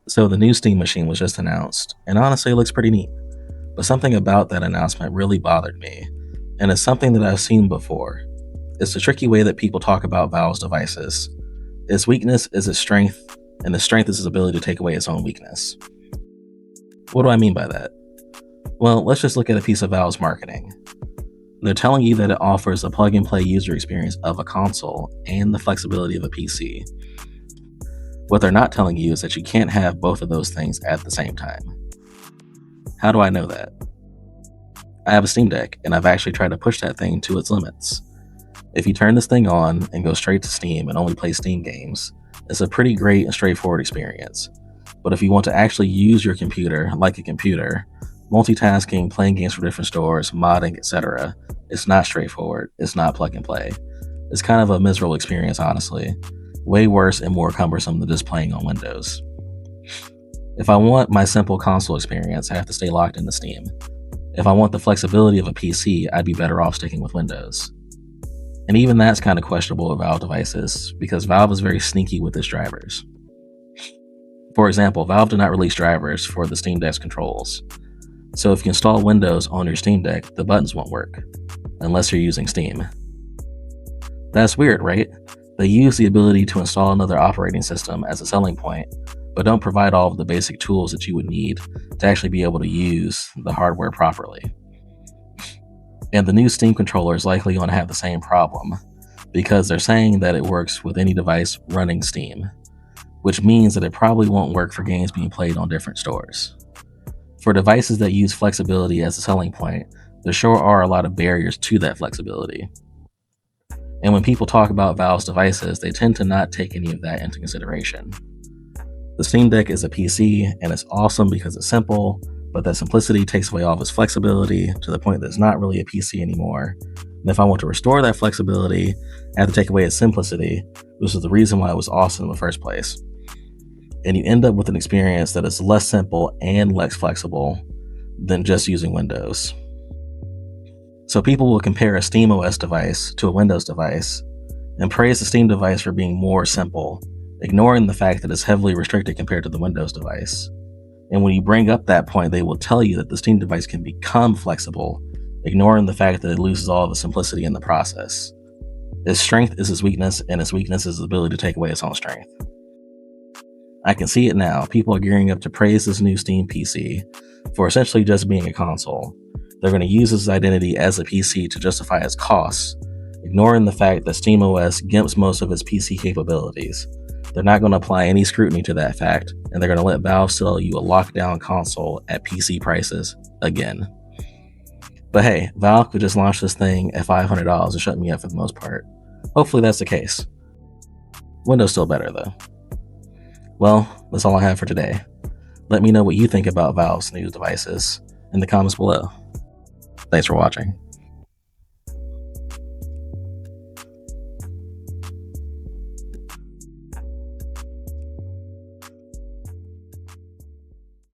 So the new Steam machine was just announced, and honestly it looks pretty neat. But something about that announcement really bothered me, and it's something that I've seen before. It's the tricky way that people talk about Valve's devices. Its weakness is its strength, and its strength is its ability to take away its own weakness. What do I mean by that? Well, let's just look at a piece of Valve's marketing. They're telling you that it offers a plug-and-play user experience of a console and the flexibility of a PC. What they're not telling you is that you can't have both of those things at the same time. How do I know that? I have a Steam Deck, and I've actually tried to push that thing to its limits. If you turn this thing on and go straight to Steam and only play Steam games, it's a pretty great and straightforward experience. But if you want to actually use your computer like a computer, multitasking, playing games from different stores, modding, etc., it's not straightforward. It's not plug and play. It's kind of a miserable experience, honestly. Way worse and more cumbersome than just playing on Windows. If I want my simple console experience, I have to stay locked into Steam. If I want the flexibility of a PC, I'd be better off sticking with Windows. And even that's kind of questionable with Valve devices, because Valve is very sneaky with its drivers. For example, Valve did not release drivers for the Steam Deck's controls. So if you install Windows on your Steam Deck, the buttons won't work, unless you're using Steam. That's weird, right? They use the ability to install another operating system as a selling point, but don't provide all of the basic tools that you would need to actually be able to use the hardware properly. And the new Steam controller is likely going to have the same problem, because they're saying that it works with any device running Steam, which means that it probably won't work for games being played on different stores. For devices that use flexibility as a selling point, there sure are a lot of barriers to that flexibility. And when people talk about Valve's devices, they tend to not take any of that into consideration. The Steam Deck is a PC, and it's awesome because it's simple, but that simplicity takes away all of its flexibility to the point that it's not really a PC anymore. And if I want to restore that flexibility, I have to take away its simplicity, which is the reason why it was awesome in the first place. And you end up with an experience that is less simple and less flexible than just using Windows. So people will compare a SteamOS device to a Windows device and praise the Steam device for being more simple, ignoring the fact that it's heavily restricted compared to the Windows device. And when you bring up that point, they will tell you that the Steam device can become flexible, ignoring the fact that it loses all of the simplicity in the process. Its strength is its weakness, and its weakness is its ability to take away its own strength. I can see it now. People are gearing up to praise this new Steam PC for essentially just being a console. They're going to use its identity as a PC to justify its costs, ignoring the fact that SteamOS gimps most of its PC capabilities. They're not going to apply any scrutiny to that fact, and they're going to let Valve sell you a lockdown console at PC prices again. But hey, Valve could just launch this thing at $500 and shut me up for the most part. Hopefully that's the case. Windows still better though. Well, that's all I have for today. Let me know what you think about Valve's new devices in the comments below. Thanks for watching.